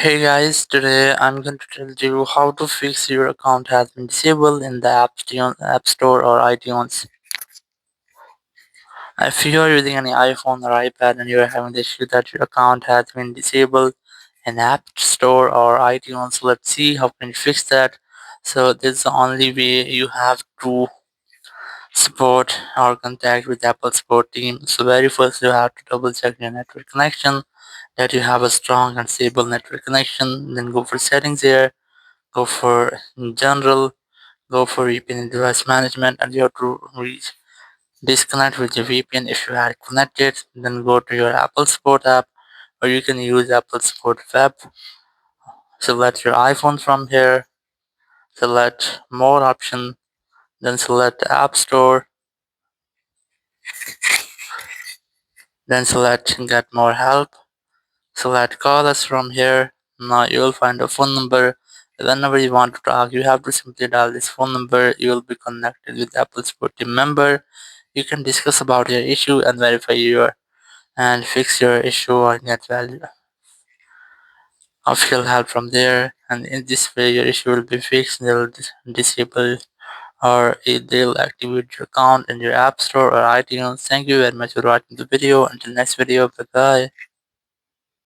Hey guys, today I'm going to tell you how to fix your account has been disabled in the App Store or iTunes. If you are using any iPhone or iPad and you are having the issue that your account has been disabled in App Store or iTunes, let's see how can you fix that. So this is the only way you have to support or contact with Apple support team. So very first you have to double check your network connection that you have a strong and stable network connection. Then go for settings here, go for general, go for VPN and device management, and you have to disconnect with your VPN if you are connected. Then go to your Apple Support app, or you can use Apple Support web. Select your iPhone from here, select more option, then select App Store, then select get more help, select call us from here. Now you will find a phone number. Whenever you want to talk, you have to simply dial this phone number. You will be connected with Apple Support team member. You can discuss about your issue and verify your and fix your issue or get value official help from there. And in this way, your issue will be fixed. They'll disable or they'll activate your account in your App Store or iTunes. Thank you very much for watching the video. Until next video, bye bye.